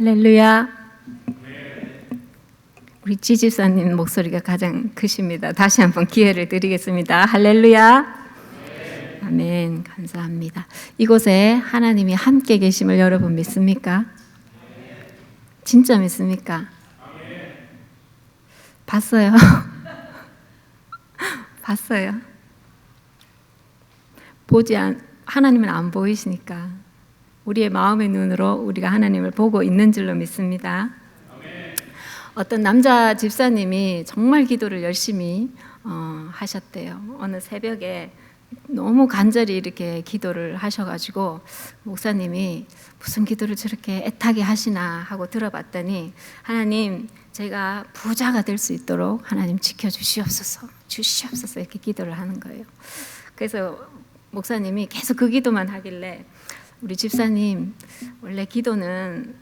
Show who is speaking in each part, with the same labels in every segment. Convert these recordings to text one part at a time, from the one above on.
Speaker 1: 할렐루야. 우리 지집사님 목소리가 가장 크십니다. 다시 한번 기회를 드리겠습니다. 할렐루야. 아멘. 감사합니다. 이곳에 하나님이 함께 계심을 여러분 믿습니까? 진짜 믿습니까? 봤어요? 봤어요? 하나님은 안 보이시니까 우리의 마음의 눈으로 우리가 하나님을 보고 있는 줄로 믿습니다. 어떤 남자 집사님이 정말 기도를 열심히 하셨대요. 어느 새벽에 너무 간절히 이렇게 기도를 하셔가지고 목사님이 무슨 기도를 저렇게 애타게 하시나 하고 들어봤더니, 하나님, 제가 부자가 될 수 있도록 하나님 지켜주시옵소서, 주시옵소서 이렇게 기도를 하는 거예요. 그래서 목사님이 계속 그 기도만 하길래, 우리 집사님, 원래 기도는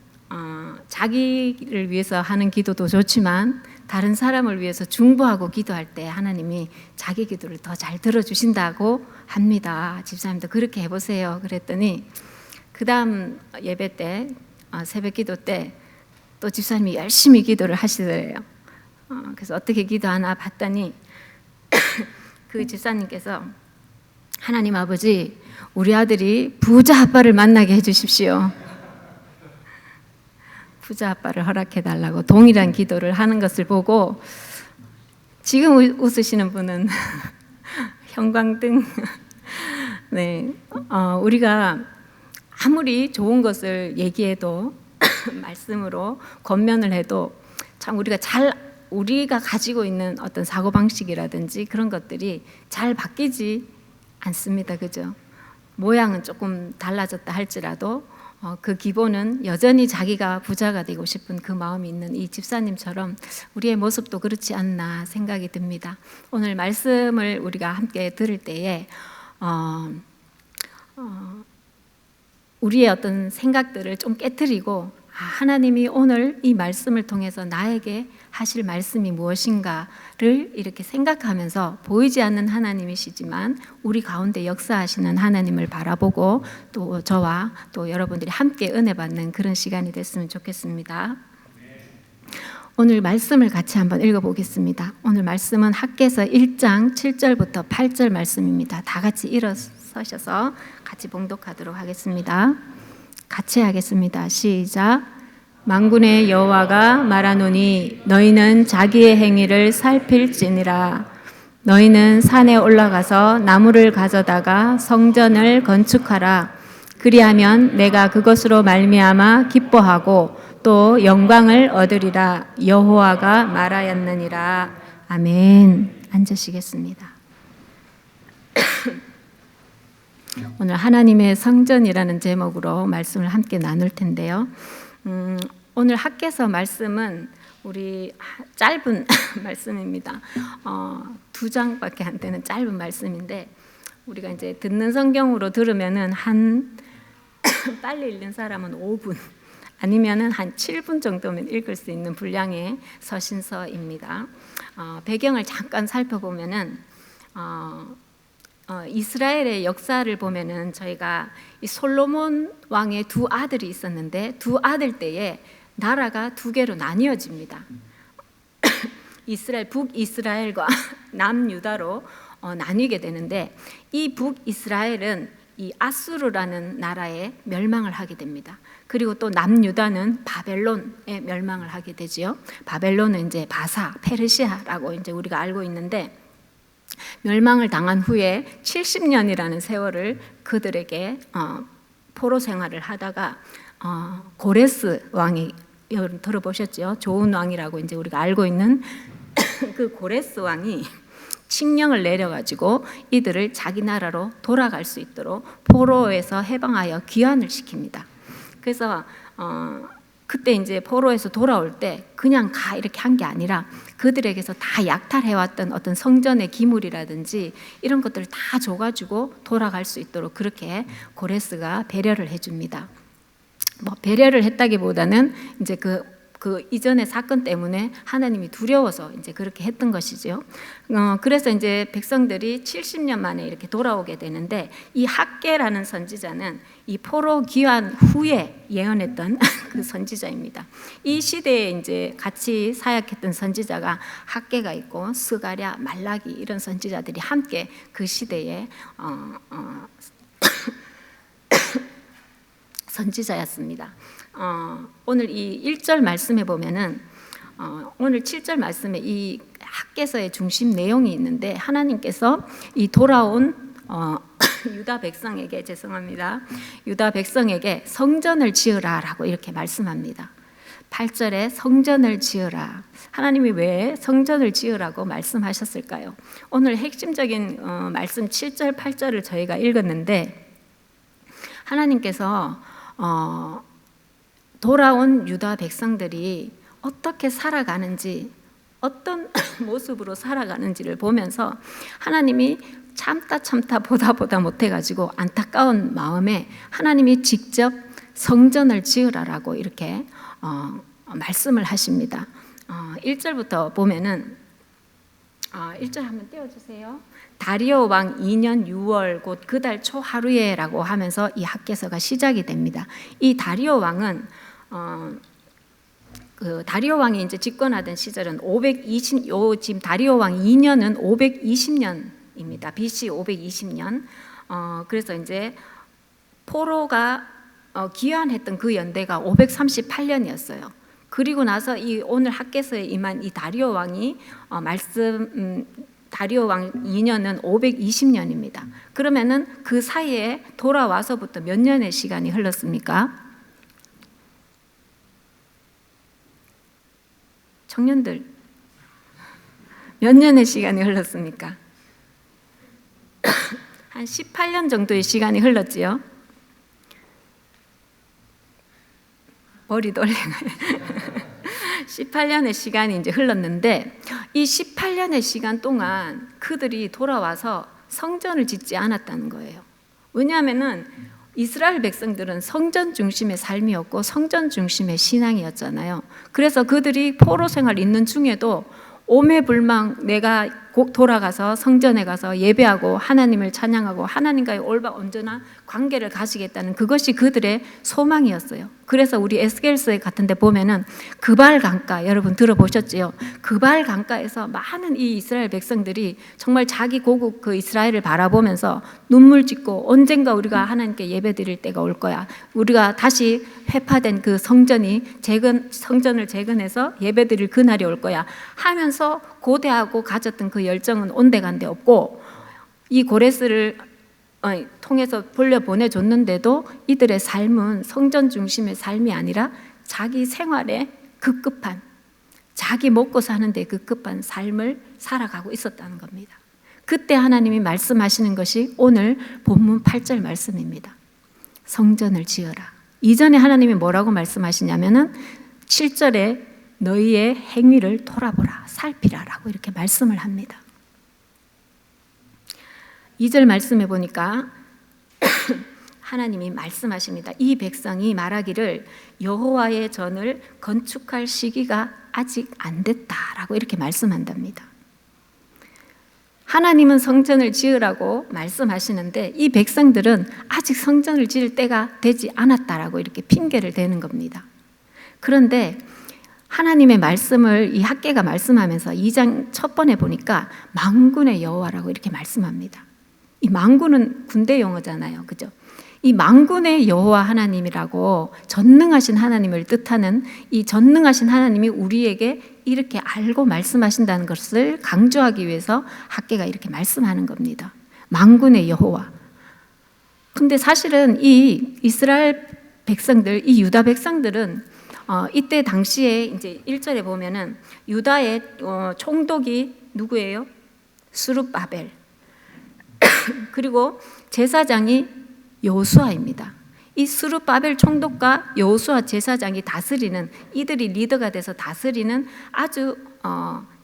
Speaker 1: 자기를 위해서 하는 기도도 좋지만 다른 사람을 위해서 중보하고 기도할 때 하나님이 자기 기도를 더 잘 들어주신다고 합니다. 집사님도 그렇게 해보세요. 그랬더니 그 다음 예배 때, 새벽 기도 때 또 집사님이 열심히 기도를 하시더래요. 그래서 어떻게 기도하나 봤더니 그 집사님께서, 하나님 아버지, 우리 아들이 부자 아빠를 만나게 해주십시오. 부자 아빠를 허락해달라고 동일한 기도를 하는 것을 보고, 지금 웃으시는 분은 형광등. 네, 우리가 아무리 좋은 것을 얘기해도 말씀으로 권면을 해도 참 우리가 가지고 있는 어떤 사고방식이라든지 그런 것들이 잘 바뀌지 않습니다. 그죠? 모양은 조금 달라졌다 할지라도 그 기본은 여전히 자기가 부자가 되고 싶은 그 마음이 있는 이 집사님처럼 우리의 모습도 그렇지 않나 생각이 듭니다. 오늘 말씀을 우리가 함께 들을 때에 우리의 어떤 생각들을 좀 깨트리고, 하나님이 오늘 이 말씀을 통해서 나에게 하실 말씀이 무엇인가를 이렇게 생각하면서, 보이지 않는 하나님이시지만 우리 가운데 역사하시는 하나님을 바라보고 또 저와 또 여러분들이 함께 은혜 받는 그런 시간이 됐으면 좋겠습니다. 오늘 말씀을 같이 한번 읽어보겠습니다. 오늘 말씀은 학개서 1장 7절부터 8절 말씀입니다. 다 같이 일어서셔서 같이 봉독하도록 하겠습니다. 같이 하겠습니다. 시작. 만군의 여호와가 말하노니 너희는 자기의 행위를 살필지니라. 너희는 산에 올라가서 나무를 가져다가 성전을 건축하라. 그리하면 내가 그것으로 말미암아 기뻐하고 또 영광을 얻으리라. 여호와가 말하였느니라. 아멘. 앉으시겠습니다. 오늘 하나님의 성전이라는 제목으로 말씀을 함께 나눌 텐데요. 오늘 학개서 말씀은 우리 짧은 말씀입니다. 2장밖에 안 되는 짧은 말씀인데, 우리가 이제 듣는 성경으로 들으면은 빨리 읽는 사람은 5분, 아니면은 한 7분 정도면 읽을 수 있는 분량의 서신서입니다. 배경을 잠깐 살펴보면은 이스라엘의 역사를 보면은 저희가 이 솔로몬 왕의 2 아들이 있었는데 2 아들 때에 나라가 2개로 나뉘어집니다. 북이스라엘과 남유다로 나뉘게 되는데, 이 북이스라엘은 이 아수르라는 나라에 멸망을 하게 됩니다. 그리고 또 남유다는 바벨론에 멸망을 하게 되지요. 바벨론은 이제 바사, 페르시아라고 이제 우리가 알고 있는데, 멸망을 당한 후에 70년이라는 세월을 그들에게 포로 생활을 하다가 고레스 왕이, 여러분 들어보셨죠? 좋은 왕이라고 이제 우리가 알고 있는 그 고레스 왕이 칙령을 내려가지고 이들을 자기 나라로 돌아갈 수 있도록 포로에서 해방하여 귀환을 시킵니다. 그래서 그때 이제 포로에서 돌아올 때 그냥 가 이렇게 한 게 아니라 그들에게서 다 약탈해왔던 어떤 성전의 기물이라든지 이런 것들을 다 줘가지고 돌아갈 수 있도록 그렇게 고레스가 배려를 해줍니다. 배려를 했다기보다는 이제 그 그 이전의 사건 때문에 하나님이 두려워서 이제 그렇게 했던 것이죠. 그래서 이제 백성들이 70년 만에 이렇게 돌아오게 되는데, 이 학개라는 선지자는 이 포로 귀환 후에 예언했던 그 선지자입니다. 이 시대에 이제 같이 사역했던 선지자가 학개가 있고 스가랴, 말라기 이런 선지자들이 함께 그 시대에 선지자였습니다. 오늘 이 1절 말씀에 보면은 오늘 7절 말씀에 이 학개서의 중심 내용이 있는데, 하나님께서 이 돌아온 유다 백성에게, 죄송합니다, 유다 백성에게 성전을 지으라라고 이렇게 말씀합니다. 8절에 성전을 지으라. 하나님이 왜 성전을 지으라고 말씀하셨을까요? 오늘 핵심적인 말씀 7절, 8절을 저희가 읽었는데, 하나님께서 돌아온 유다 백성들이 어떻게 살아가는지, 어떤 모습으로 살아가는지를 보면서 하나님이 참다 보다 못해가지고 안타까운 마음에 하나님이 직접 성전을 지으라라고 이렇게 말씀을 하십니다. 1절부터 보면은 1절 한번 띄워주세요. 다리오 왕 2년 6월 곧 그 달 초 하루에라고 하면서 이 학개서가 시작이 됩니다. 이 다리오 왕은 그 다리오 왕이 이제 집권하던 시절은 지금 다리오 왕 2년은 520년입니다. BC 520년. 그래서 이제 포로가 귀환했던 그 연대가 538년이었어요. 그리고 나서 이 오늘 학개서에 임한 이 다리오 왕이 다리오 왕 2년은 520년입니다. 그러면은 그 사이에 돌아와서부터 몇 년의 시간이 흘렀습니까? 청년들, 몇 년의 시간이 흘렀습니까? 한 18년 정도의 시간이 흘렀지요. 머리 돌리네. 18년의 시간이 이제 흘렀는데, 이 18년의 시간 동안 그들이 돌아와서 성전을 짓지 않았다는 거예요. 왜냐하면은 이스라엘 백성들은 성전 중심의 삶이었고 성전 중심의 신앙이었잖아요. 그래서 그들이 포로 생활 있는 중에도 오매불망 내가 꼭 돌아가서 성전에 가서 예배하고 하나님을 찬양하고 하나님과의 올바 온전한 관계를 가지겠다는 그것이 그들의 소망이었어요. 그래서 우리 에스겔서에 같은 데 보면은 그발 강가, 여러분 들어보셨지요? 그발 강가에서 많은 이 이스라엘 백성들이 정말 자기 고국 그 이스라엘을 바라보면서 눈물 짓고, 언젠가 우리가 하나님께 예배 드릴 때가 올 거야, 우리가 다시 회파된 그 성전을 재건해서 예배 드릴 그날이 올 거야 하면서 고대하고 가졌던 그 열정은 온데간데 없고, 이 고레스를 통해서 돌려보내줬는데도 이들의 삶은 성전 중심의 삶이 아니라 자기 생활에 급급한, 자기 먹고 사는데 급급한 삶을 살아가고 있었다는 겁니다. 그때 하나님이 말씀하시는 것이 오늘 본문 8절 말씀입니다. 성전을 지어라. 이전에 하나님이 뭐라고 말씀하시냐면은 7절에 너희의 행위를 돌아보라, 살피라라고 이렇게 말씀을 합니다. 2절 말씀해 보니까 하나님이 말씀하십니다. 이 백성이 말하기를 여호와의 전을 건축할 시기가 아직 안 됐다라고 이렇게 말씀한답니다. 하나님은 성전을 지으라고 말씀하시는데 이 백성들은 아직 성전을 지을 때가 되지 않았다라고 이렇게 핑계를 대는 겁니다. 그런데 하나님의 말씀을 이 학개가 말씀하면서 2장 첫 번에 보니까 만군의 여호와라고 이렇게 말씀합니다. 이 만군은 군대 용어잖아요, 그죠? 이 만군의 여호와 하나님이라고 전능하신 하나님을 뜻하는 이 전능하신 하나님이 우리에게 이렇게 알고 말씀하신다는 것을 강조하기 위해서 학개가 이렇게 말씀하는 겁니다. 만군의 여호와. 근데 사실은 이 이스라엘 백성들, 이 유다 백성들은 이때 당시에 이제 1절에 보면은 유다의 총독이 누구예요? 스룹바벨. 그리고 제사장이 여호수아입니다. 이 스룹바벨 총독과 여호수아 제사장이 다스리는, 이들이 리더가 돼서 다스리는 아주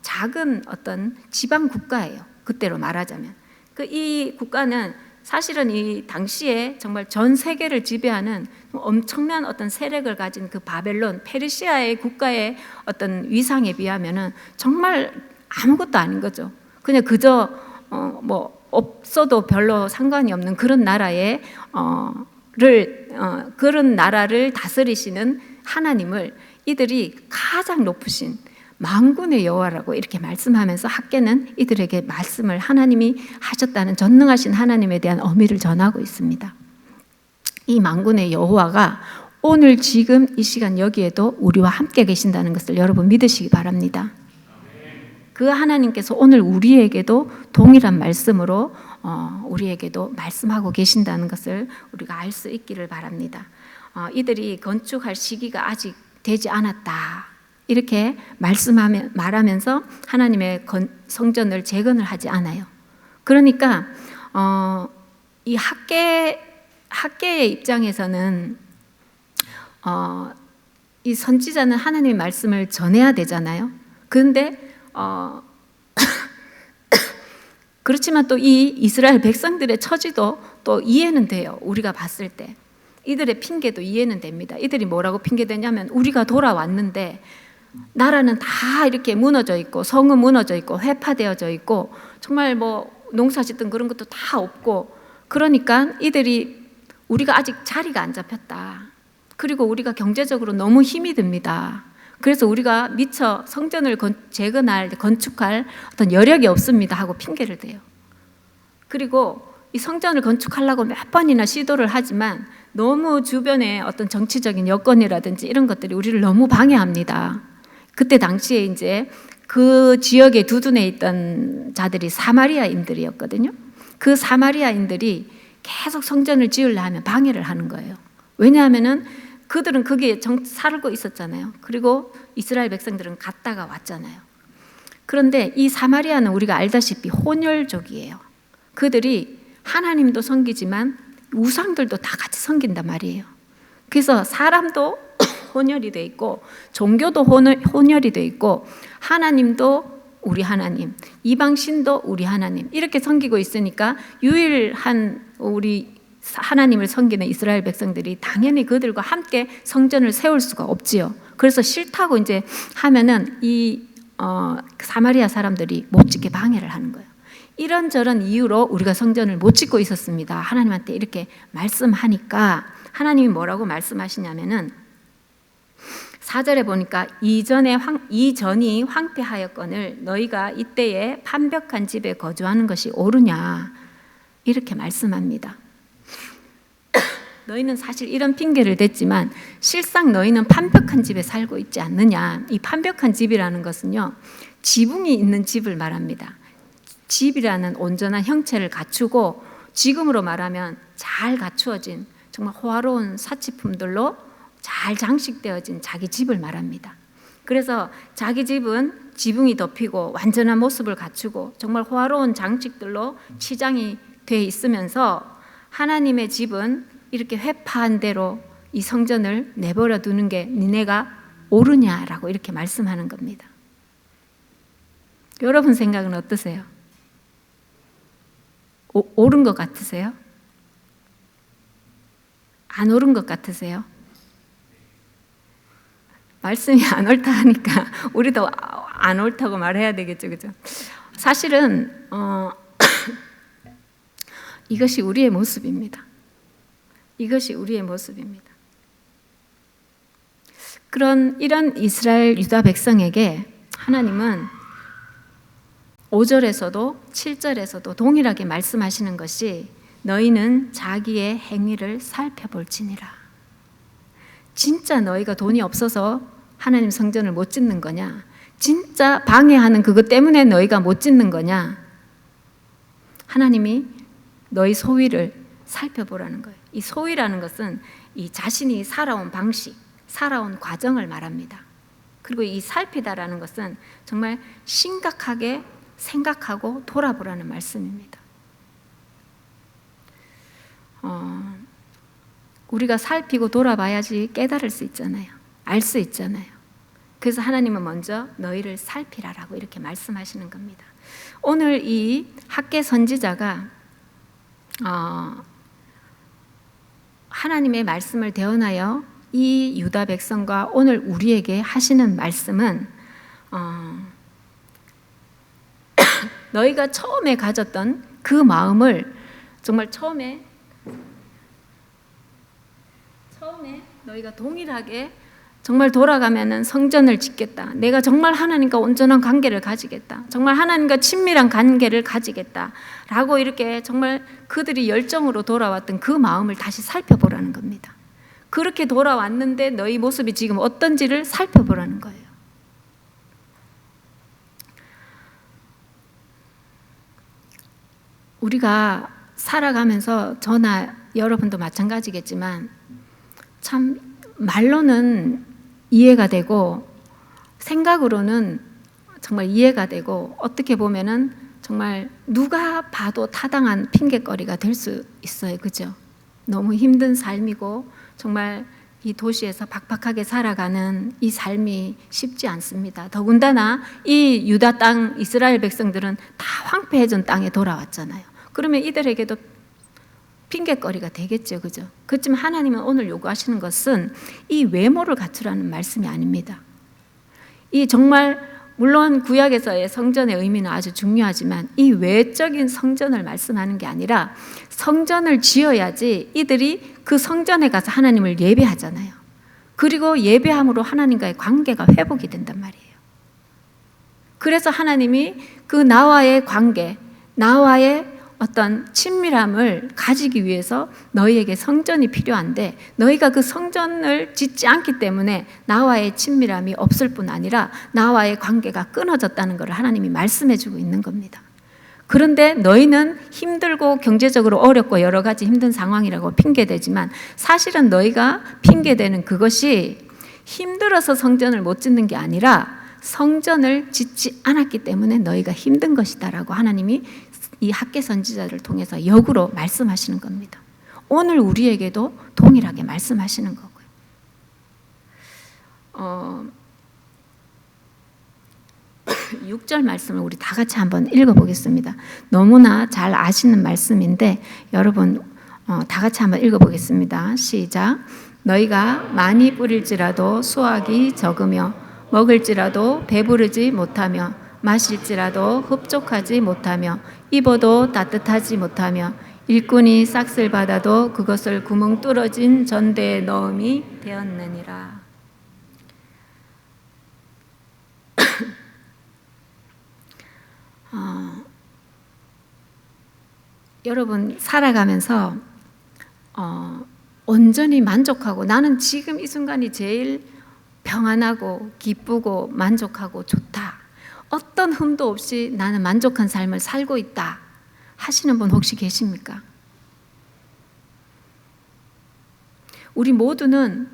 Speaker 1: 작은 어떤 지방 국가예요. 그때로 말하자면 이 국가는 사실은 이 당시에 정말 전 세계를 지배하는 엄청난 어떤 세력을 가진 그 바벨론, 페르시아의 국가의 어떤 위상에 비하면은 정말 아무것도 아닌 거죠. 그냥 그저 뭐 없어도 별로 상관이 없는 그런 나라의 그런 나라를 다스리시는 하나님을 이들이 가장 높으신 만군의 여호와라고 이렇게 말씀하면서 학개는 이들에게 말씀을 하나님이 하셨다는 전능하신 하나님에 대한 의미를 전하고 있습니다. 이 만군의 여호와가 오늘 지금 이 시간 여기에도 우리와 함께 계신다는 것을 여러분 믿으시기 바랍니다. 그 하나님께서 오늘 우리에게도 동일한 말씀으로 우리에게도 말씀하고 계신다는 것을 우리가 알 수 있기를 바랍니다. 이들이 건축할 시기가 아직 되지 않았다 이렇게 말하면서 하나님의 성전을 재건을 하지 않아요. 그러니까 이 학개의 입장에서는 이 선지자는 하나님의 말씀을 전해야 되잖아요. 그런데 그렇지만 또 이 이스라엘 백성들의 처지도 또 이해는 돼요. 우리가 봤을 때 이들의 핑계도 이해는 됩니다. 이들이 뭐라고 핑계대냐면 우리가 돌아왔는데 나라는 다 이렇게 무너져 있고 성은 무너져 있고 회파되어져 있고 정말 뭐 농사 짓던 그런 것도 다 없고 그러니까 이들이 우리가 아직 자리가 안 잡혔다. 그리고 우리가 경제적으로 너무 힘이 듭니다. 그래서 우리가 미처 성전을 건축할 어떤 여력이 없습니다 하고 핑계를 대요. 그리고 이 성전을 건축하려고 몇 번이나 시도를 하지만 너무 주변에 어떤 정치적인 여건이라든지 이런 것들이 우리를 너무 방해합니다. 그때 당시에 이제 그 지역에 두둔해 있던 자들이 사마리아인들이었거든요. 그 사마리아인들이 계속 성전을 지으려 하면 방해를 하는 거예요. 왜냐하면은 그들은 거기에 살고 있었잖아요. 그리고 이스라엘 백성들은 갔다가 왔잖아요. 그런데 이 사마리아는 우리가 알다시피 혼혈족이에요. 그들이 하나님도 섬기지만 우상들도 다 같이 섬긴단 말이에요. 그래서 사람도 혼혈이 돼 있고 종교도 혼혈이 돼 있고 하나님도 우리 하나님, 이방신도 우리 하나님 이렇게 섬기고 있으니까 유일한 우리 하나님을 섬기는 이스라엘 백성들이 당연히 그들과 함께 성전을 세울 수가 없지요. 그래서 싫다고 이제 하면은 이 사마리아 사람들이 못 짓게 방해를 하는 거예요. 이런저런 이유로 우리가 성전을 못 짓고 있었습니다. 하나님한테 이렇게 말씀하니까 하나님이 뭐라고 말씀하시냐면은 4절에 보니까 이전이 황폐하였거늘 너희가 이때에 판벽한 집에 거주하는 것이 옳으냐 이렇게 말씀합니다. 너희는 사실 이런 핑계를 댔지만 실상 너희는 판벽한 집에 살고 있지 않느냐. 이 판벽한 집이라는 것은요 지붕이 있는 집을 말합니다. 집이라는 온전한 형체를 갖추고 지금으로 말하면 잘 갖추어진 정말 호화로운 사치품들로 잘 장식되어진 자기 집을 말합니다. 그래서 자기 집은 지붕이 덮이고 완전한 모습을 갖추고 정말 호화로운 장식들로 치장이 돼 있으면서 하나님의 집은 이렇게 회파한 대로 이 성전을 내버려 두는 게 니네가 옳으냐라고 이렇게 말씀하는 겁니다. 여러분 생각은 어떠세요? 옳은 것 같으세요? 안 옳은 것 같으세요? 말씀이 안 옳다 하니까 우리도 안 옳다고 말해야 되겠죠, 그죠? 사실은 이것이 우리의 모습입니다. 이것이 우리의 모습입니다. 이런 이스라엘 유다 백성에게 하나님은 5절에서도 7절에서도 동일하게 말씀하시는 것이 너희는 자기의 행위를 살펴볼지니라. 진짜 너희가 돈이 없어서 하나님 성전을 못 짓는 거냐? 진짜 방해하는 그것 때문에 너희가 못 짓는 거냐? 하나님이 너희 소위를 살펴보라는 거예요. 이 소위라는 것은 이 자신이 살아온 방식, 살아온 과정을 말합니다. 그리고 이 살피다라는 것은 정말 심각하게 생각하고 돌아보라는 말씀입니다. 우리가 살피고 돌아봐야지 깨달을 수 있잖아요. 알 수 있잖아요. 그래서 하나님은 먼저 너희를 살피라라고 이렇게 말씀하시는 겁니다. 오늘 이 학개 선지자가 하나님의 말씀을 대언하여 이 유다 백성과 오늘 우리에게 하시는 말씀은 너희가 처음에 가졌던 그 마음을 정말 처음에 너희가 동일하게 정말 돌아가면은 성전을 짓겠다. 내가 정말 하나님과 온전한 관계를 가지겠다. 정말 하나님과 친밀한 관계를 가지겠다. 라고 이렇게 정말 그들이 열정으로 돌아왔던 그 마음을 다시 살펴보라는 겁니다. 그렇게 돌아왔는데 너희 모습이 지금 어떤지를 살펴보라는 거예요. 우리가 살아가면서 저나 여러분도 마찬가지겠지만 참 말로는 이해가 되고 생각으로는 정말 이해가 되고 어떻게 보면은 정말 누가 봐도 타당한 핑계거리가 될 수 있어요. 그죠? 너무 힘든 삶이고 정말 이 도시에서 박박하게 살아가는 이 삶이 쉽지 않습니다. 더군다나 이 유다 땅 이스라엘 백성들은 다 황폐해진 땅에 돌아왔잖아요. 그러면 이들에게도 핑계거리가 되겠죠. 그죠? 그렇지만 하나님은 오늘 요구하시는 것은 이 외모를 갖추라는 말씀이 아닙니다. 이 정말 물론 구약에서의 성전의 의미는 아주 중요하지만 이 외적인 성전을 말씀하는 게 아니라 성전을 지어야지 이들이 그 성전에 가서 하나님을 예배하잖아요. 그리고 예배함으로 하나님과의 관계가 회복이 된단 말이에요. 그래서 하나님이 그 나와의 관계, 나와의 어떤 친밀함을 가지기 위해서 너희에게 성전이 필요한데 너희가 그 성전을 짓지 않기 때문에 나와의 친밀함이 없을 뿐 아니라 나와의 관계가 끊어졌다는 것을 하나님이 말씀해 주고 있는 겁니다. 그런데 너희는 힘들고 경제적으로 어렵고 여러 가지 힘든 상황이라고 핑계대지만 사실은 너희가 핑계대는 그것이 힘들어서 성전을 못 짓는 게 아니라 성전을 짓지 않았기 때문에 너희가 힘든 것이다라고 하나님이 이 학개 선지자를 통해서 역으로 말씀하시는 겁니다. 오늘 우리에게도 동일하게 말씀하시는 거고요. 6절 말씀을 우리 다 같이 한번 읽어보겠습니다. 너무나 잘 아시는 말씀인데 여러분 다 같이 한번 읽어보겠습니다. 시작. 너희가 많이 뿌릴지라도 수확이 적으며 먹을지라도 배부르지 못하며 마실지라도 흡족하지 못하며 입어도 따뜻하지 못하며 일꾼이 싹쓸 받아도 그것을 구멍 뚫어진 전대에 넣음이 되었느니라. 여러분 살아가면서 온전히 만족하고 나는 지금 이 순간이 제일 평안하고 기쁘고 만족하고 좋다. 어떤 흠도 없이 나는 만족한 삶을 살고 있다 하시는 분 혹시 계십니까? 우리 모두는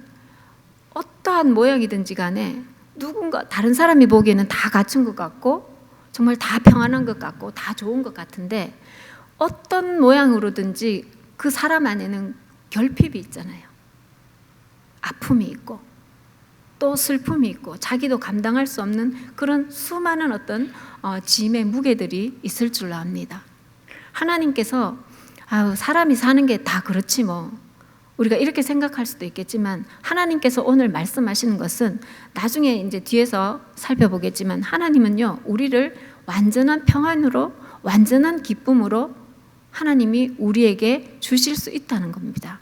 Speaker 1: 어떠한 모양이든지 간에 누군가 다른 사람이 보기에는 다 갖춘 것 같고 정말 다 평안한 것 같고 다 좋은 것 같은데 어떤 모양으로든지 그 사람 안에는 결핍이 있잖아요. 아픔이 있고 또 슬픔이 있고 자기도 감당할 수 없는 그런 수많은 어떤 짐의 무게들이 있을 줄로 압니다. 하나님께서 사람이 사는 게 다 그렇지 뭐 우리가 이렇게 생각할 수도 있겠지만 하나님께서 오늘 말씀하시는 것은 나중에 이제 뒤에서 살펴보겠지만 하나님은요 우리를 완전한 평안으로 완전한 기쁨으로 하나님이 우리에게 주실 수 있다는 겁니다.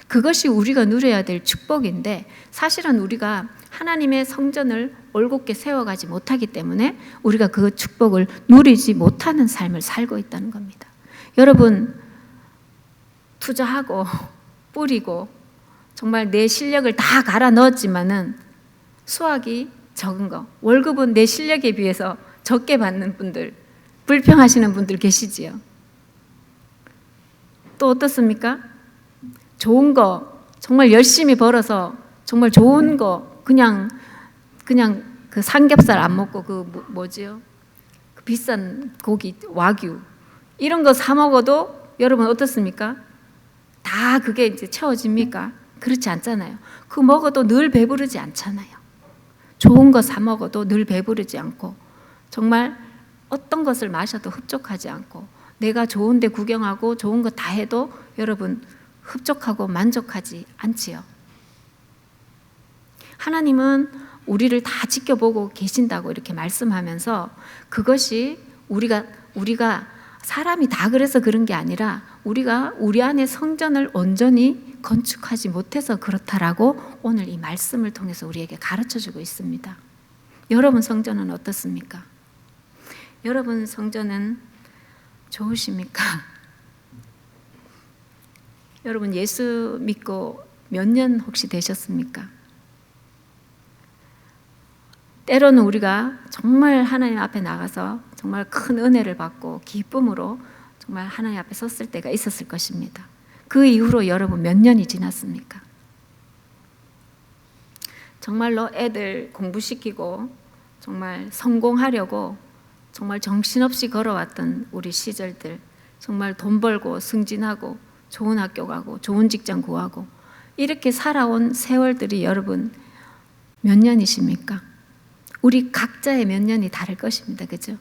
Speaker 1: 그것이 우리가 누려야 될 축복인데 사실은 우리가 하나님의 성전을 올곧게 세워가지 못하기 때문에 우리가 그 축복을 누리지 못하는 삶을 살고 있다는 겁니다. 여러분 투자하고 뿌리고 정말 내 실력을 다 갈아 넣었지만은 수확이 적은 거, 월급은 내 실력에 비해서 적게 받는 분들, 불평하시는 분들 계시지요. 또 어떻습니까? 좋은 거 정말 열심히 벌어서 정말 좋은 거 그냥 그 삼겹살 안 먹고 그 뭐지요? 그 비싼 고기 와규 이런 거 사 먹어도 여러분 어떻습니까? 다 그게 이제 채워집니까? 그렇지 않잖아요. 그거 먹어도 늘 배부르지 않잖아요. 좋은 거 사 먹어도 늘 배부르지 않고 정말 어떤 것을 마셔도 흡족하지 않고 내가 좋은 데 구경하고 좋은 거 다 해도 여러분 흡족하고 만족하지 않지요. 하나님은 우리를 다 지켜보고 계신다고 이렇게 말씀하면서 그것이 우리가 사람이 다 그래서 그런 게 아니라 우리가 우리 안에 성전을 온전히 건축하지 못해서 그렇다라고 오늘 이 말씀을 통해서 우리에게 가르쳐주고 있습니다. 여러분 성전은 어떻습니까? 여러분 성전은 좋으십니까? 여러분 예수 믿고 몇 년 혹시 되셨습니까? 때로는 우리가 정말 하나님 앞에 나가서 정말 큰 은혜를 받고 기쁨으로 정말 하나님 앞에 섰을 때가 있었을 것입니다. 그 이후로 여러분 몇 년이 지났습니까? 정말로 애들 공부시키고 정말 성공하려고 정말 정신없이 걸어왔던 우리 시절들, 정말 돈 벌고 승진하고 좋은 학교 가고 좋은 직장 구하고 이렇게 살아온 세월들이 여러분 몇 년이십니까? 우리 각자의 몇 년이 다를 것입니다. 그죠?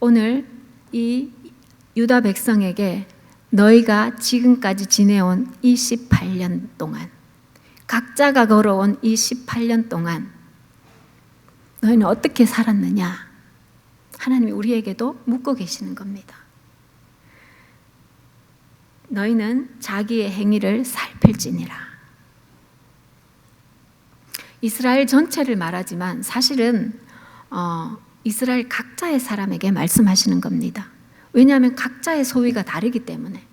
Speaker 1: 오늘 이 유다 백성에게 너희가 지금까지 지내온 이 18년 동안, 각자가 걸어온 이 18년 동안 너희는 어떻게 살았느냐? 하나님이 우리에게도 묻고 계시는 겁니다. 너희는 자기의 행위를 살필지니라. 이스라엘 전체를 말하지만 사실은 이스라엘 각자의 사람에게 말씀하시는 겁니다. 왜냐하면 각자의 소위가 다르기 때문에.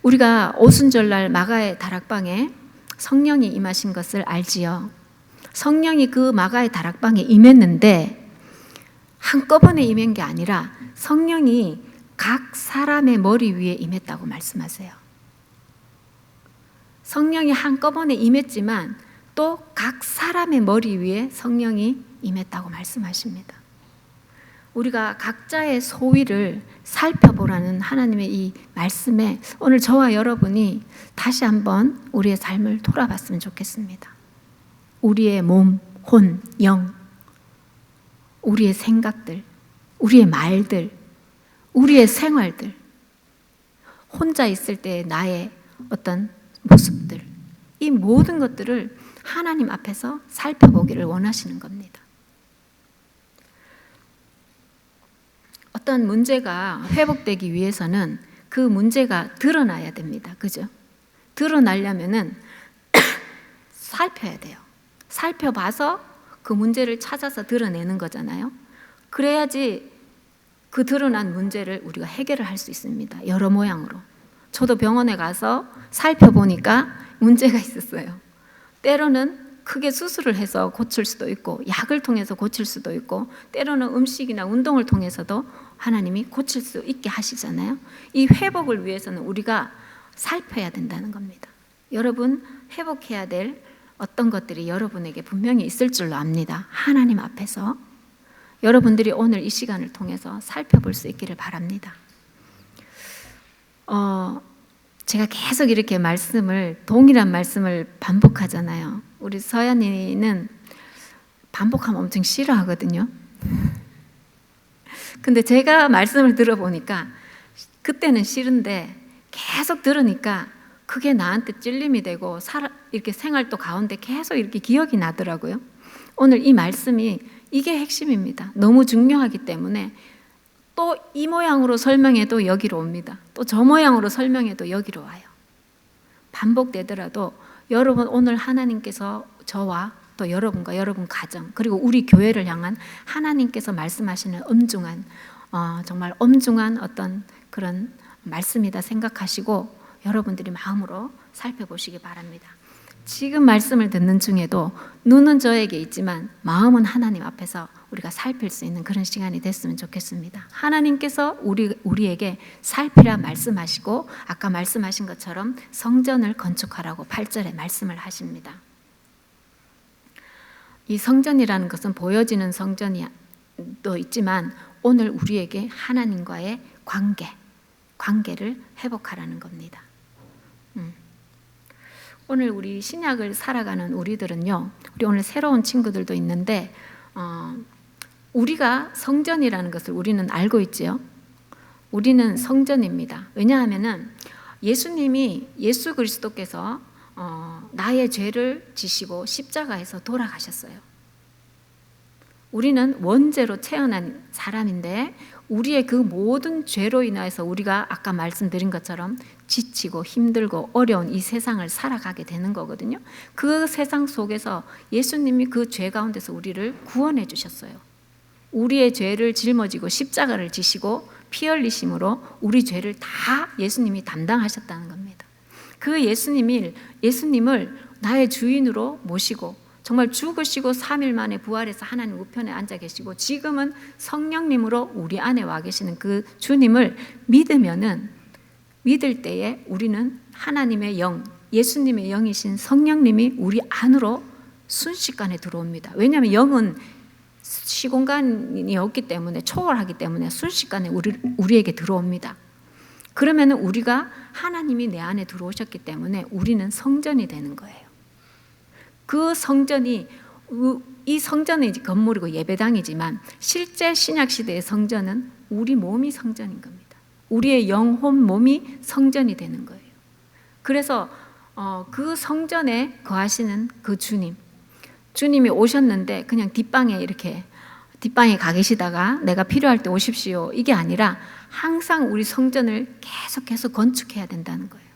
Speaker 1: 우리가 오순절날 마가의 다락방에 성령이 임하신 것을 알지요. 성령이 그 마가의 다락방에 임했는데 한꺼번에 임한 게 아니라 성령이 각 사람의 머리 위에 임했다고 말씀하세요. 성령이 한꺼번에 임했지만 또 각 사람의 머리 위에 성령이 임했다고 말씀하십니다. 우리가 각자의 소위를 살펴보라는 하나님의 이 말씀에 오늘 저와 여러분이 다시 한번 우리의 삶을 돌아봤으면 좋겠습니다. 우리의 몸, 혼, 영, 우리의 생각들, 우리의 말들, 우리의 생활들, 혼자 있을 때의 나의 어떤 모습들, 이 모든 것들을 하나님 앞에서 살펴보기를 원하시는 겁니다. 어떤 문제가 회복되기 위해서는 그 문제가 드러나야 됩니다. 그죠? 드러나려면은 살펴야 돼요. 살펴봐서 그 문제를 찾아서 드러내는 거잖아요. 그래야지 그 드러난 문제를 우리가 해결을 할 수 있습니다. 여러 모양으로. 저도 병원에 가서 살펴보니까 문제가 있었어요. 때로는 크게 수술을 해서 고칠 수도 있고 약을 통해서 고칠 수도 있고 때로는 음식이나 운동을 통해서도 하나님이 고칠 수 있게 하시잖아요. 이 회복을 위해서는 우리가 살펴야 된다는 겁니다. 여러분 회복해야 될 어떤 것들이 여러분에게 분명히 있을 줄로 압니다. 하나님 앞에서 여러분들이 오늘 이 시간을 통해서 살펴볼 수 있기를 바랍니다. 제가 계속 이렇게 동일한 말씀을 반복하잖아요. 우리 서연이는 반복하면 엄청 싫어하거든요. 근데 제가 말씀을 들어보니까 그때는 싫은데 계속 들으니까 그게 나한테 찔림이 되고 이렇게 생활도 가운데 계속 이렇게 기억이 나더라고요. 오늘 이 말씀이 이게 핵심입니다. 너무 중요하기 때문에 또 이 모양으로 설명해도 여기로 옵니다. 또 저 모양으로 설명해도 여기로 와요. 반복되더라도 여러분 오늘 하나님께서 저와 또 여러분과 여러분 가정 그리고 우리 교회를 향한 하나님께서 말씀하시는 정말 엄중한 어떤 그런 말씀이다 생각하시고 여러분들이 마음으로 살펴보시기 바랍니다. 지금 말씀을 듣는 중에도 눈은 저에게 있지만 마음은 하나님 앞에서 우리가 살필 수 있는 그런 시간이 됐으면 좋겠습니다. 하나님께서 우리에게 살피라 말씀하시고 아까 말씀하신 것처럼 성전을 건축하라고 8절에 말씀을 하십니다. 이 성전이라는 것은 보여지는 성전이 또 있지만 오늘 우리에게 하나님과의 관계를 회복하라는 겁니다. 오늘 우리 신약을 살아가는 우리들은요, 우리 오늘 새로운 친구들도 있는데 우리가 성전이라는 것을 우리는 알고 있지요. 우리는 성전입니다. 왜냐하면은 예수 그리스도께서 나의 죄를 지시고 십자가에서 돌아가셨어요. 우리는 원죄로 태어난 사람인데 우리의 그 모든 죄로 인하여서 우리가 아까 말씀드린 것처럼 지치고 힘들고 어려운 이 세상을 살아가게 되는 거거든요. 그 세상 속에서 예수님이 그 죄 가운데서 우리를 구원해 주셨어요. 우리의 죄를 짊어지고 십자가를 지시고 피 흘리심으로 우리 죄를 다 예수님이 담당하셨다는 겁니다. 그 예수님을 나의 주인으로 모시고 정말 죽으시고 3일 만에 부활해서 하나님 우편에 앉아 계시고 지금은 성령님으로 우리 안에 와 계시는 그 주님을 믿을 때에 우리는 하나님의 영, 예수님의 영이신 성령님이 우리 안으로 순식간에 들어옵니다. 왜냐하면 영은 시공간이 없기 때문에 초월하기 때문에 순식간에 우리에게 들어옵니다. 그러면 우리가 하나님이 내 안에 들어오셨기 때문에 우리는 성전이 되는 거예요. 그 성전이 이 성전은 이제 건물이고 예배당이지만 실제 신약 시대의 성전은 우리 몸이 성전인 겁니다. 우리의 영혼 몸이 성전이 되는 거예요. 그래서 그 성전에 거하시는 그 주님이 오셨는데 그냥 뒷방에 가 계시다가 내가 필요할 때 오십시오 이게 아니라 항상 우리 성전을 계속해서 건축해야 된다는 거예요.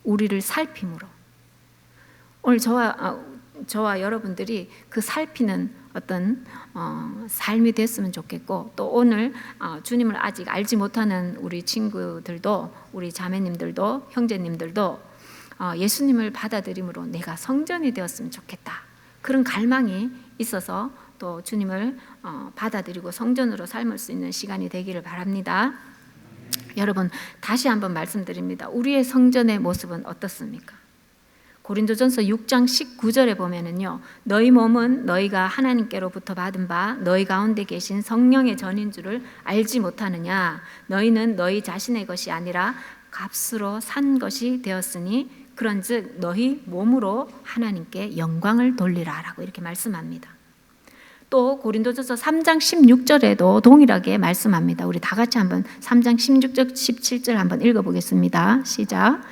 Speaker 1: 우리를 살핌으로. 오늘 저와 여러분들이 그 살피는 어떤 삶이 됐으면 좋겠고, 또 오늘 주님을 아직 알지 못하는 우리 친구들도, 우리 자매님들도, 형제님들도 예수님을 받아들임으로 내가 성전이 되었으면 좋겠다, 그런 갈망이 있어서 또 주님을 받아들이고 성전으로 삶을 수 있는 시간이 되기를 바랍니다. 여러분, 다시 한번 말씀드립니다. 우리의 성전의 모습은 어떻습니까? 고린도전서 6장 19절에 보면은요, 너희 몸은 너희가 하나님께로부터 받은 바 너희 가운데 계신 성령의 전인 줄을 알지 못하느냐? 너희는 너희 자신의 것이 아니라 값으로 산 것이 되었으니 그런즉 너희 몸으로 하나님께 영광을 돌리라라고 이렇게 말씀합니다. 또 고린도전서 3장 16절에도 동일하게 말씀합니다. 우리 다 같이 한번 3장 16절 17절 한번 읽어보겠습니다. 시작.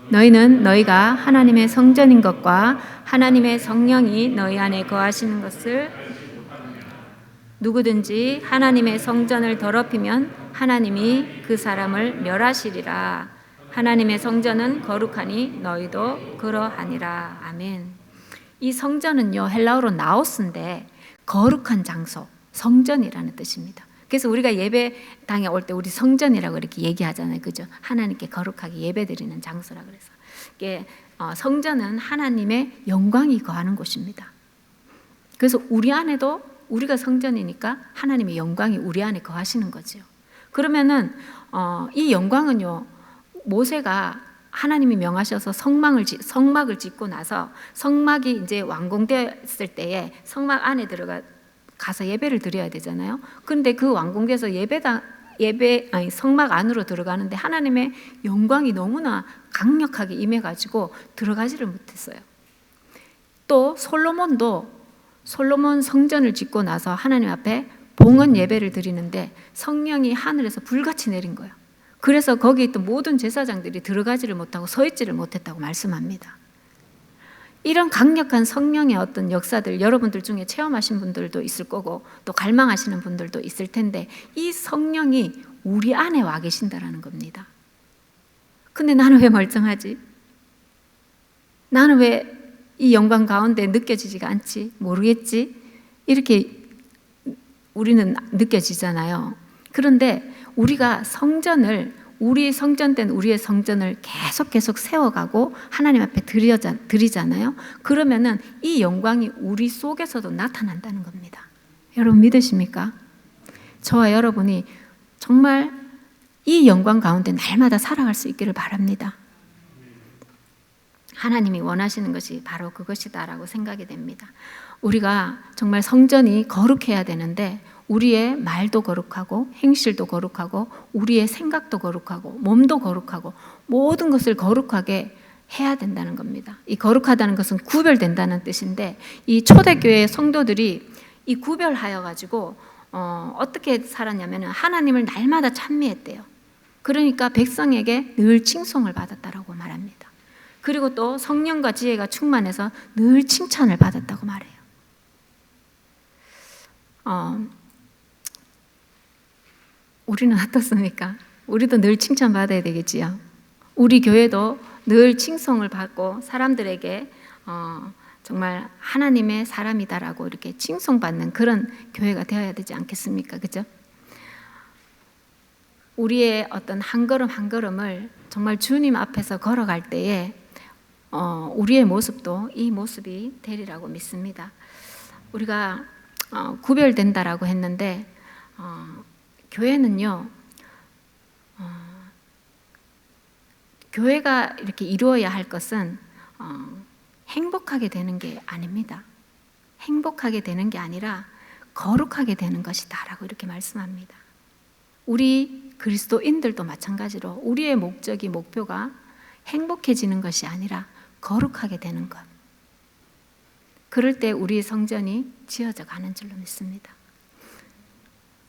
Speaker 1: 너희는 너희가 하나님의 성전인 것과 하나님의 성령이 너희 안에 거하시는 것을 누구든지 하나님의 성전을 더럽히면 하나님이 그 사람을 멸하시리라. 하나님의 성전은 거룩하니 너희도 그러하니라. 아멘. 이 성전은요, 헬라어로 나오스인데 거룩한 장소, 성전이라는 뜻입니다. 그래서 우리가 예배당에 올 때 우리 성전이라고 이렇게 얘기하잖아요. 그죠? 하나님께 거룩하게 예배드리는 장소라 그래서. 이게 성전은 하나님의 영광이 거하는 곳입니다. 그래서 우리 안에도 우리가 성전이니까 하나님의 영광이 우리 안에 거하시는 거죠. 그러면은 이 영광은요, 모세가 하나님이 명하셔서 성막을 짓고 나서 성막이 이제 완공됐을 때에 성막 안에 가서 예배를 드려야 되잖아요. 그런데 그 완공돼서 성막 안으로 들어가는데 하나님의 영광이 너무나 강력하게 임해가지고 들어가지를 못했어요. 또 솔로몬 성전을 짓고 나서 하나님 앞에 봉헌 예배를 드리는데 성령이 하늘에서 불같이 내린 거예요. 그래서 거기에 있던 모든 제사장들이 들어가지를 못하고 서 있지를 못했다고 말씀합니다. 이런 강력한 성령의 어떤 역사들 여러분들 중에 체험하신 분들도 있을 거고 또 갈망하시는 분들도 있을 텐데 이 성령이 우리 안에 와 계신다라는 겁니다. 근데 나는 왜 멀쩡하지? 나는 왜 이 영광 가운데 느껴지지가 않지? 모르겠지? 이렇게 우리는 느껴지잖아요. 그런데 우리가 우리의 성전을 계속 세워가고 하나님 앞에 드리잖아요. 그러면은 이 영광이 우리 속에서도 나타난다는 겁니다. 여러분 믿으십니까? 저와 여러분이 정말 이 영광 가운데 날마다 살아갈 수 있기를 바랍니다. 하나님이 원하시는 것이 바로 그것이다라고 생각이 됩니다. 우리가 정말 성전이 거룩해야 되는데 우리의 말도 거룩하고 행실도 거룩하고 우리의 생각도 거룩하고 몸도 거룩하고 모든 것을 거룩하게 해야 된다는 겁니다. 이 거룩하다는 것은 구별된다는 뜻인데 이 초대교회 성도들이 이 구별하여 가지고 어떻게 살았냐면 하나님을 날마다 찬미했대요. 그러니까 백성에게 늘 칭송을 받았다라고 말합니다. 그리고 또 성령과 지혜가 충만해서 늘 칭찬을 받았다고 말해요. 우리는 어떻습니까? 우리도 늘 칭찬받아야 되겠지요. 우리 교회도 늘 칭송을 받고 사람들에게 정말 하나님의 사람이다라고 이렇게 칭송받는 그런 교회가 되어야 되지 않겠습니까? 그죠? 우리의 어떤 한 걸음 한 걸음을 정말 주님 앞에서 걸어갈 때에 우리의 모습도 이 모습이 되리라고 믿습니다. 우리가 구별된다라고 했는데 교회는요, 교회가 이렇게 이루어야 할 것은 행복하게 되는 게 아닙니다. 행복하게 되는 게 아니라 거룩하게 되는 것이다 라고 이렇게 말씀합니다. 우리 그리스도인들도 마찬가지로 우리의 목적이 목표가 행복해지는 것이 아니라 거룩하게 되는 것. 그럴 때 우리의 성전이 지어져 가는 줄로 믿습니다.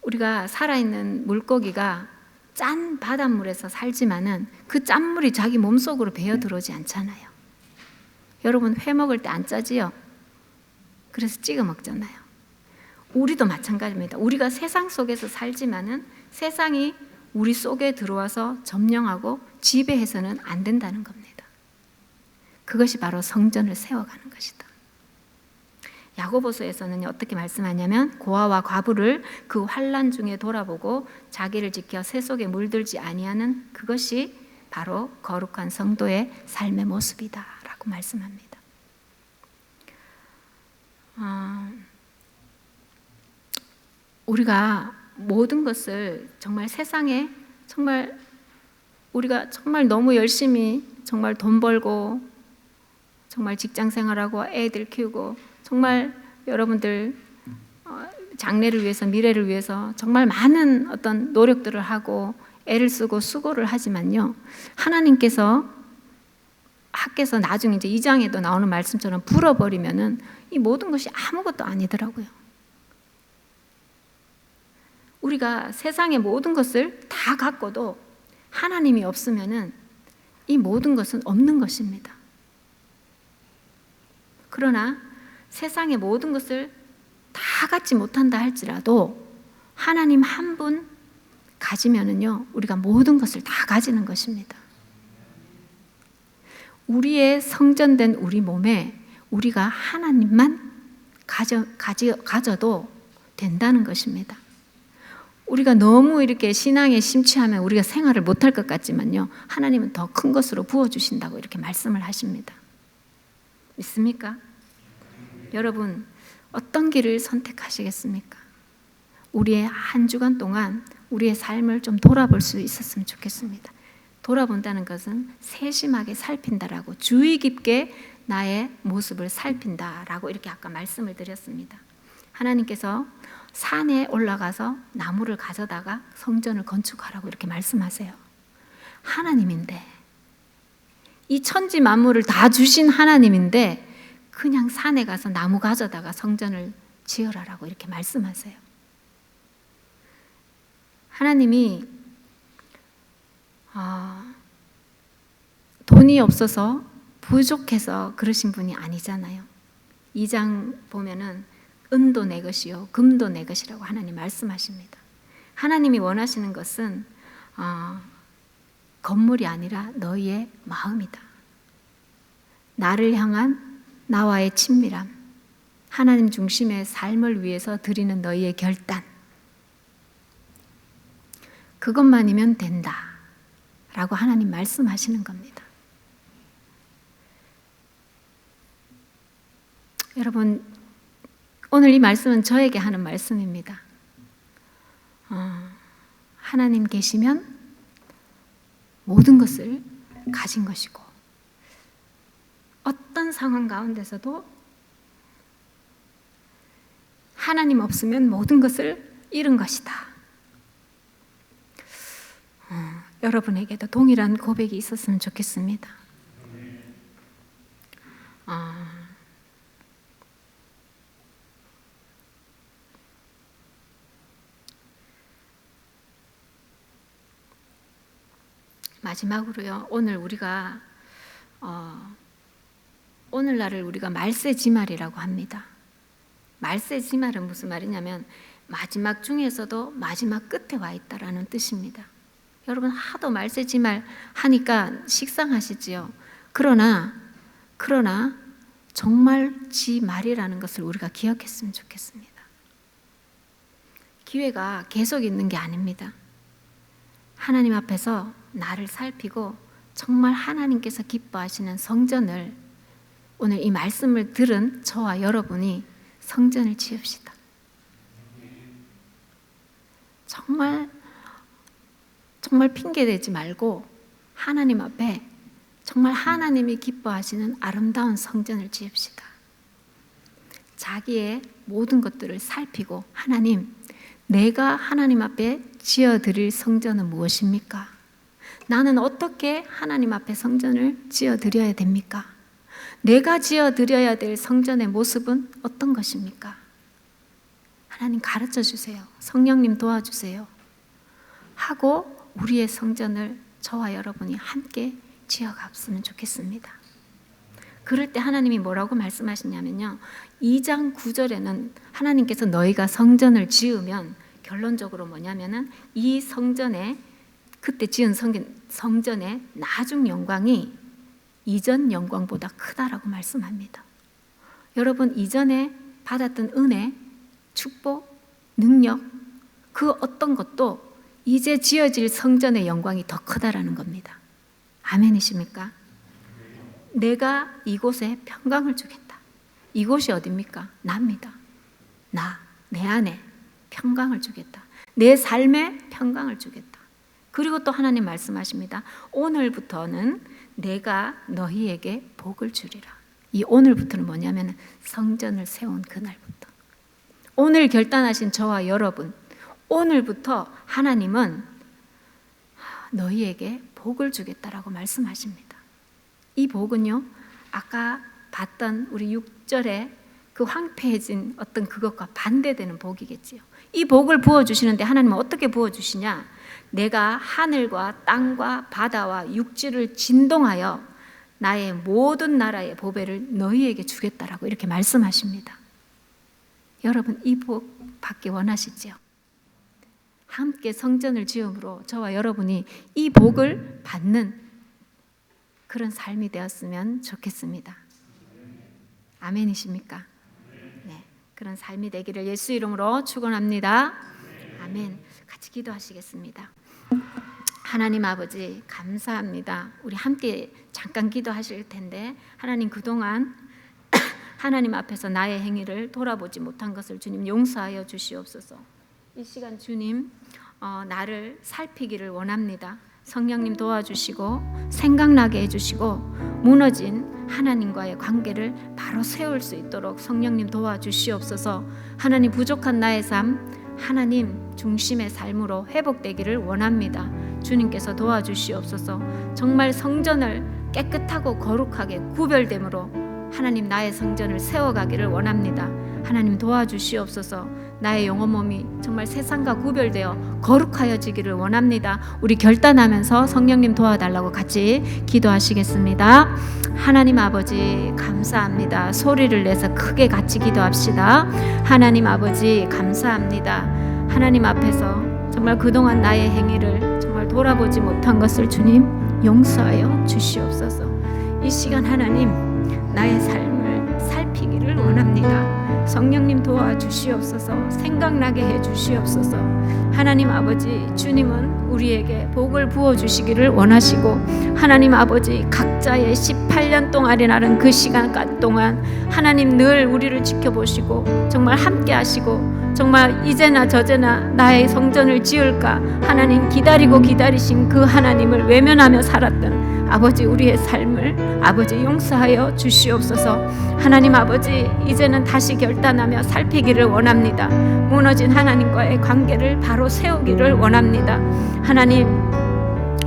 Speaker 1: 우리가 살아있는 물고기가 짠 바닷물에서 살지만은 그 짠물이 자기 몸속으로 배어 들어오지 않잖아요. 여러분 회 먹을 때 안 짜지요? 그래서 찍어 먹잖아요. 우리도 마찬가지입니다. 우리가 세상 속에서 살지만은 세상이 우리 속에 들어와서 점령하고 지배해서는 안 된다는 겁니다. 그것이 바로 성전을 세워가는 것이다. 야고보서에서는 어떻게 말씀하냐면 고아와 과부를 그 환난 중에 돌아보고 자기를 지켜 새 속에 물들지 아니하는 그것이 바로 거룩한 성도의 삶의 모습이다라고 말씀합니다. 우리가 모든 것을 정말 세상에 정말 우리가 정말 너무 열심히 정말 돈 벌고 정말 직장 생활하고 애들 키우고 정말 여러분들 장래를 위해서 미래를 위해서 정말 많은 어떤 노력들을 하고 애를 쓰고 수고를 하지만요, 하나님께서 나중에 이제 2장에도 나오는 말씀처럼 불어버리면은 이 모든 것이 아무것도 아니더라고요. 우리가 세상의 모든 것을 다 갖고도 하나님이 없으면은 이 모든 것은 없는 것입니다. 그러나 세상의 모든 것을 다 갖지 못한다 할지라도 하나님 한 분 가지면은요, 우리가 모든 것을 다 가지는 것입니다. 우리의 성전된 우리 몸에 우리가 하나님만 가져도 된다는 것입니다. 우리가 너무 이렇게 신앙에 심취하면 우리가 생활을 못할 것 같지만요, 하나님은 더 큰 것으로 부어주신다고 이렇게 말씀을 하십니다. 믿습니까? 여러분, 어떤 길을 선택하시겠습니까? 우리의 한 주간 동안 우리의 삶을 좀 돌아볼 수 있었으면 좋겠습니다. 돌아본다는 것은 세심하게 살핀다라고, 주의 깊게 나의 모습을 살핀다라고 이렇게 아까 말씀을 드렸습니다. 하나님께서 산에 올라가서 나무를 가져다가 성전을 건축하라고 이렇게 말씀하세요. 하나님인데, 이 천지 만물을 다 주신 하나님인데 그냥 산에 가서 나무 가져다가 성전을 지으라라고 이렇게 말씀하세요. 하나님이 돈이 없어서 부족해서 그러신 분이 아니잖아요. 2장 보면은 은도 내 것이요 금도 내 것이라고 하나님 말씀하십니다. 하나님이 원하시는 것은 건물이 아니라 너희의 마음이다. 나를 향한 나와의 친밀함, 하나님 중심의 삶을 위해서 드리는 너희의 결단, 그것만이면 된다 라고 하나님 말씀하시는 겁니다. 여러분, 오늘 이 말씀은 저에게 하는 말씀입니다. 하나님 계시면 모든 것을 가진 것이고, 어떤 상황 가운데서도 하나님 없으면 모든 것을 잃은 것이다. 여러분에게도 동일한 고백이 있었으면 좋겠습니다. 마지막으로요. 오늘날을 우리가 말세지말이라고 합니다. 말세지말은 무슨 말이냐면 마지막 중에서도 마지막 끝에 와 있다라는 뜻입니다. 여러분 하도 말세지말 하니까 식상하시지요. 그러나 정말 지말이라는 것을 우리가 기억했으면 좋겠습니다. 기회가 계속 있는 게 아닙니다. 하나님 앞에서 나를 살피고 정말 하나님께서 기뻐하시는 성전을, 오늘 이 말씀을 들은 저와 여러분이 성전을 지읍시다. 정말 핑계대지 말고 하나님 앞에 정말 하나님이 기뻐하시는 아름다운 성전을 지읍시다. 자기의 모든 것들을 살피고, 하나님, 내가 하나님 앞에 지어드릴 성전은 무엇입니까? 나는 어떻게 하나님 앞에 성전을 지어드려야 됩니까? 내가 지어드려야 될 성전의 모습은 어떤 것입니까? 하나님 가르쳐 주세요. 성령님 도와주세요. 하고 우리의 성전을 저와 여러분이 함께 지어갔으면 좋겠습니다. 그럴 때 하나님이 뭐라고 말씀하시냐면요, 2장 9절에는 하나님께서 너희가 성전을 지으면 결론적으로 뭐냐면은 이 성전에, 그때 지은 성전의 나중 영광이 이전 영광보다 크다라고 말씀합니다. 여러분, 이전에 받았던 은혜, 축복, 능력, 그 어떤 것도 이제 지어질 성전의 영광이 더 크다라는 겁니다. 아멘이십니까? 내가 이곳에 평강을 주겠다. 이곳이 어디입니까? 나입니다. 내 안에 평강을 주겠다. 내 삶에 평강을 주겠다. 그리고 또 하나님 말씀하십니다. 오늘부터는 내가 너희에게 복을 주리라. 이 오늘부터는 뭐냐면 성전을 세운 그날부터. 오늘 결단하신 저와 여러분, 오늘부터 하나님은 너희에게 복을 주겠다라고 말씀하십니다. 이 복은요, 아까 봤던 우리 6절에 그 황폐해진 어떤 그것과 반대되는 복이겠지요. 이 복을 부어주시는데 하나님은 어떻게 부어주시냐? 내가 하늘과 땅과 바다와 육지를 진동하여 나의 모든 나라의 보배를 너희에게 주겠다라고 이렇게 말씀하십니다. 여러분, 이 복 받기 원하시지요? 함께 성전을 지음으로 저와 여러분이 이 복을 받는 그런 삶이 되었으면 좋겠습니다. 아멘이십니까? 네, 그런 삶이 되기를 예수 이름으로 축원합니다. 아멘. 같이 기도하시겠습니다. 하나님 아버지, 감사합니다. 우리 함께 잠깐 기도하실 텐데, 하나님, 그동안 하나님 앞에서 나의 행위를 돌아보지 못한 것을 주님 용서하여 주시옵소서. 이 시간 주님, 나를 살피기를 원합니다. 성령님 도와주시고 생각나게 해주시고 무너진 하나님과의 관계를 바로 세울 수 있도록 성령님 도와주시옵소서. 하나님, 부족한 나의 삶 하나님 중심의 삶으로 회복되기를 원합니다. 주님께서 도와주시옵소서. 정말 성전을 깨끗하고 거룩하게 구별됨으로 하나님, 나의 성전을 세워가기를 원합니다. 하나님 도와주시옵소서. 나의 영혼 몸이 정말 세상과 구별되어 거룩하여지기를 원합니다. 우리 결단하면서 성령님 도와달라고 같이 기도하시겠습니다. 하나님 아버지, 감사합니다. 소리를 내서 크게 같이 기도합시다. 하나님 아버지, 감사합니다. 하나님 앞에서 정말 그동안 나의 행위를 정말 돌아보지 못한 것을 주님 용서하여 주시옵소서. 이 시간 하나님, 나의 삶을 살피기를 원합니다. 성령님 도와주시옵소서. 생각나게 해주시옵소서. 하나님 아버지, 주님은 우리에게 복을 부어주시기를 원하시고, 하나님 아버지, 각자의 18년 동안이라는 그 시간 동안 하나님 늘 우리를 지켜보시고 정말 함께 하시고, 정말 이제나 저제나 나의 성전을 지을까 하나님 기다리신 그 하나님을 외면하며 살았던 아버지, 우리의 삶을 아버지 용서하여 주시옵소서. 하나님 아버지, 이제는 다시 결단하며 살피기를 원합니다. 무너진 하나님과의 관계를 바로 세우기를 원합니다.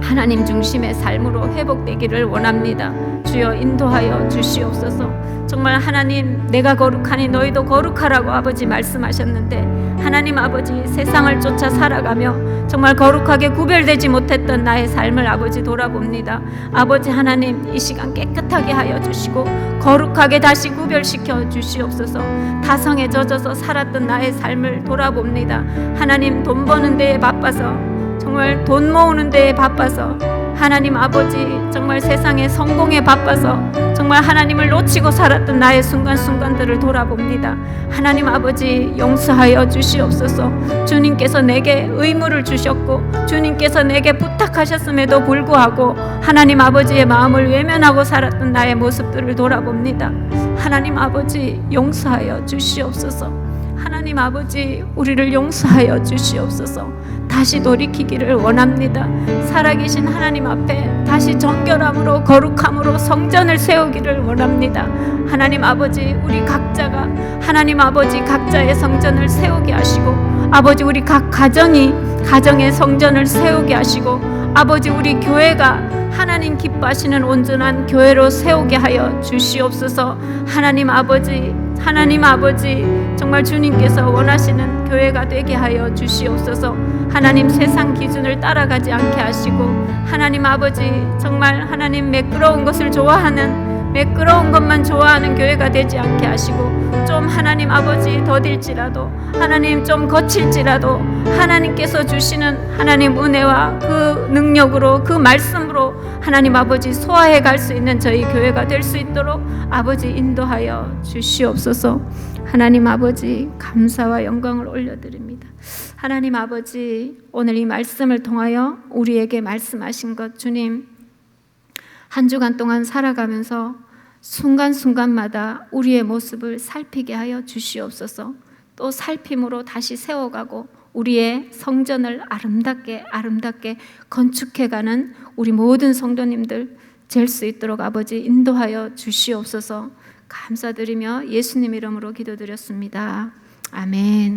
Speaker 1: 하나님 중심의 삶으로 회복되기를 원합니다. 주여 인도하여 주시옵소서. 정말 하나님, 내가 거룩하니 너희도 거룩하라고 아버지 말씀하셨는데, 하나님 아버지 세상을 쫓아 살아가며 정말 거룩하게 구별되지 못했던 나의 삶을 아버지 돌아봅니다. 아버지 하나님, 이 시간 깨끗하게 하여 주시고 거룩하게 다시 구별시켜 주시옵소서. 타성에 젖어서 살았던 나의 삶을 돌아봅니다. 하나님, 돈 버는 데에 바빠서, 정말 돈 모으는 데에 바빠서, 하나님 아버지 정말 세상의 성공에 바빠서 정말 하나님을 놓치고 살았던 나의 순간순간들을 돌아봅니다. 하나님 아버지 용서하여 주시옵소서. 주님께서 내게 의무를 주셨고 주님께서 내게 부탁하셨음에도 불구하고 하나님 아버지의 마음을 외면하고 살았던 나의 모습들을 돌아봅니다. 하나님 아버지 용서하여 주시옵소서. 하나님 아버지 우리를 용서하여 주시옵소서. 다시 돌이키기를 원합니다. 살아계신 하나님 앞에 다시 정결함으로 거룩함으로 성전을 세우기를 원합니다. 하나님 아버지 우리 각자가 하나님 아버지 각자의 성전을 세우게 하시고, 아버지 우리 각 가정이 가정의 성전을 세우게 하시고, 아버지 우리 교회가 하나님 기뻐하시는 온전한 교회로 세우게 하여 주시옵소서. 하나님 아버지 정말 주님께서 원하시는 교회가 되게 하여 주시옵소서. 하나님 세상 기준을 따라가지 않게 하시고, 하나님 아버지 정말 하나님 매끄러운 것을 좋아하는, 매끄러운 것만 좋아하는 교회가 되지 않게 하시고, 좀 하나님 아버지 더딜지라도, 하나님 좀 거칠지라도 하나님께서 주시는 하나님 은혜와 그 능력으로, 그 말씀으로 하나님 아버지 소화해 갈 수 있는 저희 교회가 될 수 있도록 아버지 인도하여 주시옵소서. 하나님 아버지 감사와 영광을 올려드립니다. 하나님 아버지 오늘 이 말씀을 통하여 우리에게 말씀하신 것, 주님 한 주간 동안 살아가면서 순간순간마다 우리의 모습을 살피게 하여 주시옵소서. 또 살핌으로 다시 세워가고 우리의 성전을 아름답게 건축해가는 우리 모든 성도님들 될 수 있도록 아버지 인도하여 주시옵소서. 감사드리며 예수님 이름으로 기도드렸습니다. 아멘.